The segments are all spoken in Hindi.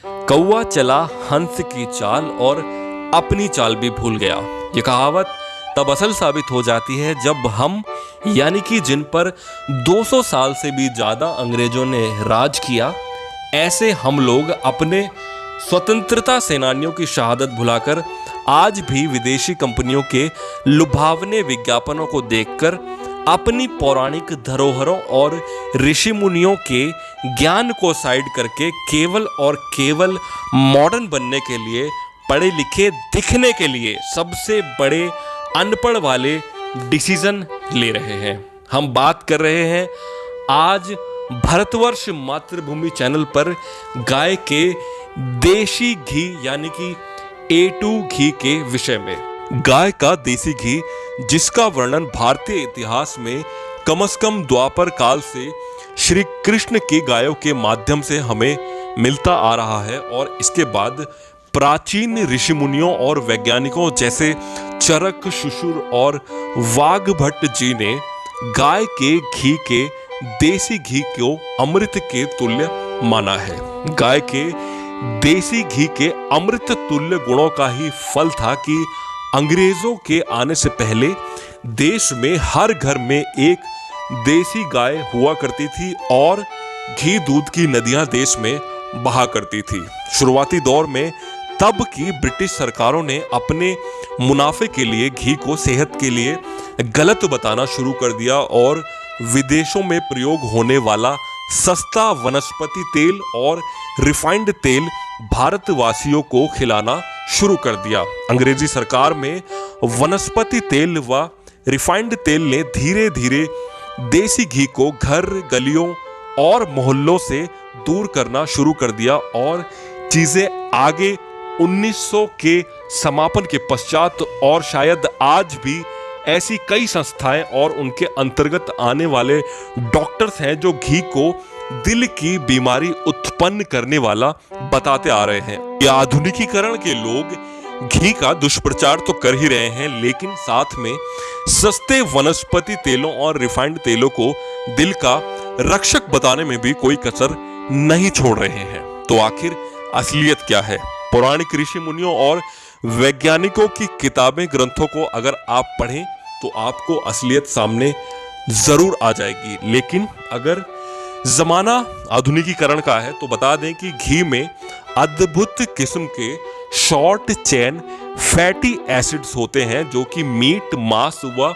कौवा चला हंस की चाल और अपनी चाल भी भूल गया। ये कहावत तब असल साबित हो जाती है जब हम यानी कि जिन पर 200 साल से भी ज़्यादा अंग्रेजों ने राज किया, ऐसे हम लोग अपने स्वतंत्रता सेनानियों की शहादत भुलाकर आज भी विदेशी कंपनियों के लुभावने विज्ञापनों को देखकर अपनी पौराणिक धरोहरों और ऋषि मुनियों के ज्ञान को साइड करके केवल और केवल मॉडर्न बनने के लिए, पढ़े लिखे दिखने के लिए सबसे बड़े अनपढ़ वाले डिसीजन ले रहे हैं। हम बात कर रहे हैं आज भारतवर्ष मातृभूमि चैनल पर गाय के देसी घी यानी कि A2 घी के विषय में। गाय का देसी घी, जिसका वर्णन भारतीय इतिहास में कम से कम द्वापर काल से श्री कृष्ण की गायों के माध्यम से हमें मिलता आ रहा है, और इसके बाद प्राचीन ऋषि मुनियों और वैज्ञानिकों जैसे चरक, शुशुर और वाघभट्ट जी ने गाय के घी के देसी घी को अमृत के तुल्य माना है। गाय के देसी घी के अमृत तुल्य गुणों का ही फल था कि अंग्रेजों के आने से पहले देश में हर घर में एक देसी गाय हुआ करती थी और घी दूध की नदियां देश में बहा करती थी। शुरुआती दौर में तब की ब्रिटिश सरकारों ने अपने मुनाफे के लिए घी को सेहत के लिए गलत बताना शुरू कर दिया और विदेशों में प्रयोग होने वाला सस्ता वनस्पति तेल और रिफाइंड तेल भारतवासियों को खिलाना शुरू कर दिया। अंग्रेजी सरकार में वनस्पति तेल व रिफाइंड तेल ने धीरे धीरे देसी घी को घर, गलियों और मोहल्लों से दूर करना शुरू कर दिया और चीजें आगे 1900 के समापन के पश्चात और शायद आज भी ऐसी कई संस्थाएं और उनके अंतर्गत आने वाले डॉक्टर्स हैं जो घी को दिल की बीमारी उत्पन्न करने वाला बताते आ रहे हैं। ये आधुनिकीकरण के लोग घी का दुष्प्रचार तो कर ही रहे हैं, लेकिन साथ में सस्ते वनस्पति तेलों और रिफाइंड तेलों को दिल का रक्षक बताने में भी कोई कसर नहीं छोड़ रहे हैं। तो आखिर असलियत क्या है? पौराणिक ऋषि मुनियों और वैज्ञानिकों की किताबें, ग्रंथों को अगर आप पढ़ें तो आपको असलियत सामने जरूर आ जाएगी। लेकिन अगर जमाना आधुनिकीकरण का है तो बता दें कि घी में अद्भुत किस्म के शॉर्ट चेन फैटी एसिड्स होते हैं जो कि मीट, मांस व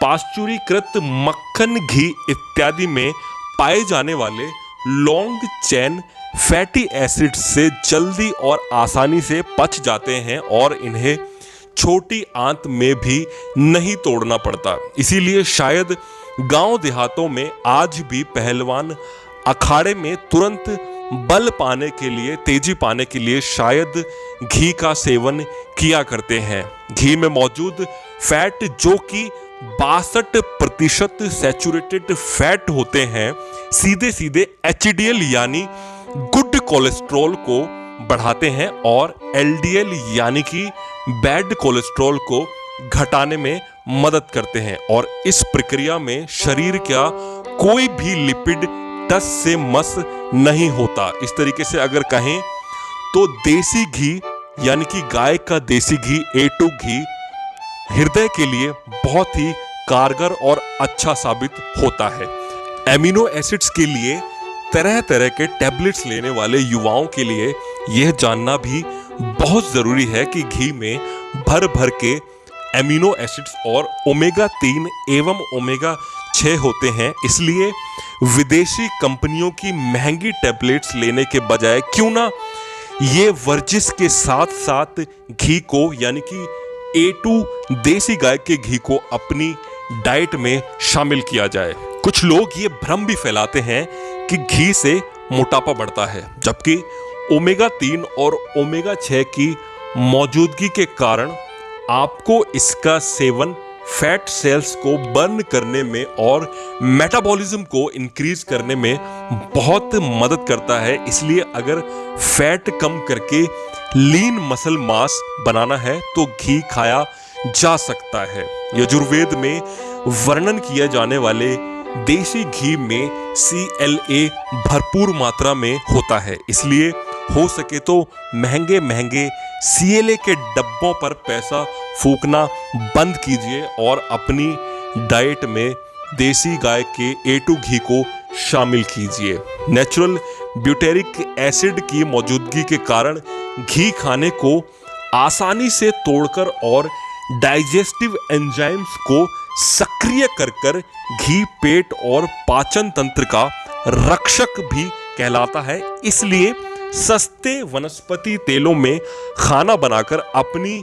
पाश्चुरीकृत मक्खन, घी इत्यादि में पाए जाने वाले लॉन्ग चेन फैटी एसिड्स से जल्दी और आसानी से पच जाते हैं और इन्हें छोटी आंत में भी नहीं तोड़ना पड़ता। इसीलिए शायद गांव देहातों में आज भी पहलवान अखाड़े में तुरंत बल पाने के लिए, तेजी पाने के लिए शायद घी का सेवन किया करते हैं। घी में मौजूद फैट जो कि 62% सैचुरेटेड फैट होते हैं, सीधे सीधे HDL यानी गुड कोलेस्ट्रॉल को बढ़ाते हैं और LDL यानी कि बैड कोलेस्ट्रॉल को घटाने में मदद करते हैं, और इस प्रक्रिया में शरीर का कोई भी लिपिड टस से मस नहीं होता। इस तरीके से अगर कहें तो देसी घी यानी कि गाय का देसी घी A2 घी हृदय के लिए बहुत ही कारगर और अच्छा साबित होता है। एमिनो एसिड्स के लिए तरह तरह के टैबलेट्स लेने वाले युवाओं के लिए यह जानना भी बहुत जरूरी है कि घी में भर भर के एमिनो एसिड्स और ओमेगा 3 एवं ओमेगा 6 होते हैं। इसलिए विदेशी कंपनियों की महंगी टैबलेट्स लेने के बजाय क्यों ना ये वर्जिश के साथ साथ घी को यानी कि A2 देसी गाय के घी को अपनी डाइट में शामिल किया जाए। कुछ लोग ये भ्रम भी फैलाते हैं कि घी से मोटापा बढ़ता है, जबकि ओमेगा 3 और ओमेगा 6 की मौजूदगी के कारण आपको इसका सेवन फैट सेल्स को बर्न करने में और मेटाबॉलिज्म को इंक्रीज करने में बहुत मदद करता है। इसलिए अगर फैट कम करके लीन मसल मास बनाना है तो घी खाया जा सकता है। यजुर्वेद में वर्णन किए जाने वाले देसी घी में CLA भरपूर मात्रा में होता है, इसलिए हो सके तो महंगे महंगे CLA के डब्बों पर पैसा फूकना बंद कीजिए और अपनी डाइट में देसी गाय के A2 घी को शामिल कीजिए। नेचुरल ब्यूटेरिक एसिड की मौजूदगी के कारण घी खाने को आसानी से तोड़कर और डाइजेस्टिव एंजाइम्स को सक्रिय कर घी पेट और पाचन तंत्र का रक्षक भी कहलाता है। इसलिए सस्ते वनस्पति तेलों में खाना बनाकर अपनी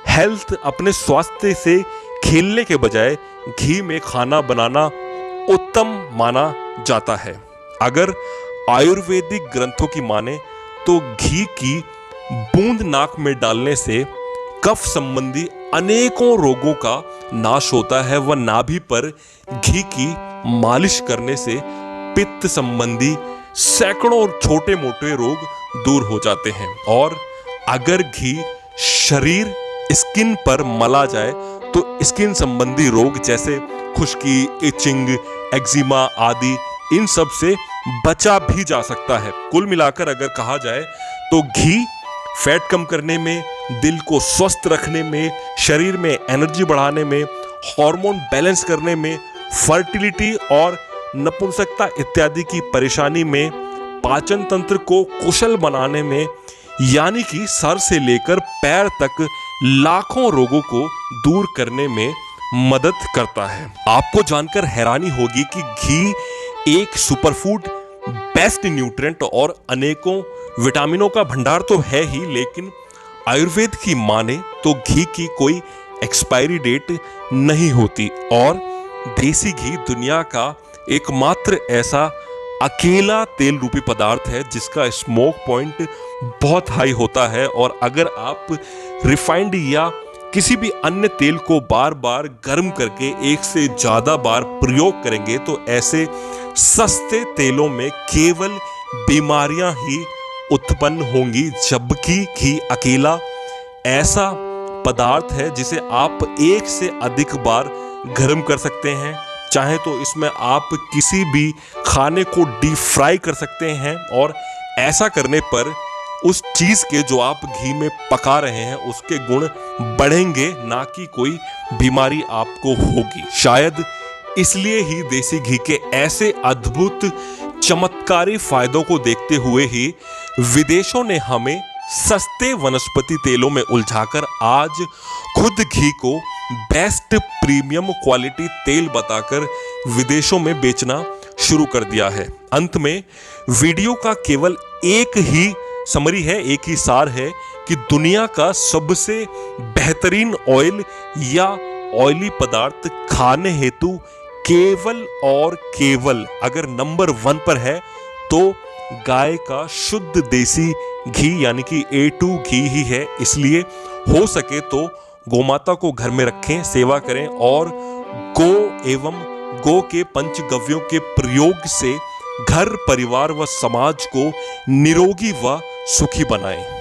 हेल्थ, अपने स्वास्थ्य से खेलने के बजाय घी में खाना बनाना उत्तम माना जाता है। अगर आयुर्वेदिक ग्रंथों की माने तो घी की बूंद नाक में डालने से कफ संबंधी अनेकों रोगों का नाश होता है व नाभि पर घी की मालिश करने से पित्त संबंधी सैकड़ों छोटे मोटे रोग दूर हो जाते हैं। और अगर घी शरीर स्किन पर मला जाए तो स्किन संबंधी रोग जैसे खुश्की, इचिंग, एक्जिमा आदि इन सब से बचा भी जा सकता है। कुल मिलाकर अगर कहा जाए तो घी फैट कम करने में, दिल को स्वस्थ रखने में, शरीर में एनर्जी बढ़ाने में, हार्मोन बैलेंस करने में, फर्टिलिटी और नपुंसकता इत्यादि की परेशानी में, पाचन तंत्र को कुशल बनाने में, यानी कि सर से लेकर पैर तक लाखों रोगों को दूर करने में मदद करता है। आपको जानकर हैरानी होगी कि घी एक सुपरफूड, बेस्ट न्यूट्रिएंट और अनेकों विटामिनों का भंडार तो है ही, लेकिन आयुर्वेद की माने तो घी की कोई एक्सपायरी डेट नहीं होती और देसी घी दुनिया का एकमात्र ऐसा अकेला तेल रूपी पदार्थ है जिसका स्मोक पॉइंट बहुत हाई होता है। और अगर आप रिफाइंड या किसी भी अन्य तेल को बार बार गर्म करके एक से ज्यादा बार प्रयोग करेंगे तो ऐसे सस्ते तेलों में केवल बीमारियां ही उत्पन्न होंगी, जबकि घी अकेला ऐसा पदार्थ है जिसे आप एक से अधिक बार गर्म कर सकते हैं। चाहे तो इसमें आप किसी भी खाने को डीप फ्राई कर सकते हैं और ऐसा करने पर उस चीज के जो आप घी में पका रहे हैं उसके गुण बढ़ेंगे, ना कि कोई बीमारी आपको होगी। शायद इसलिए ही देसी घी के ऐसे अद्भुत चमत्कारी फायदों को देखते हुए ही विदेशों ने हमें सस्ते वनस्पति तेलों में उलझाकर आज खुद घी को बेस्ट प्रीमियम क्वालिटी तेल बताकर विदेशों में बेचना शुरू कर दिया है। अंत में वीडियो का केवल एक ही समरी है, एक ही सार है कि दुनिया का सबसे बेहतरीन ऑयल या ऑयली पदार्थ खाने हेतु केवल और केवल अगर नंबर 1 पर है तो गाय का शुद्ध देसी घी यानी कि A2 घी ही है। इसलिए हो सके तो गोमाता को घर में रखें, सेवा करें और गो एवं गो के पंचगव्यों के प्रयोग से घर, परिवार व समाज को निरोगी व सुखी बनाएं।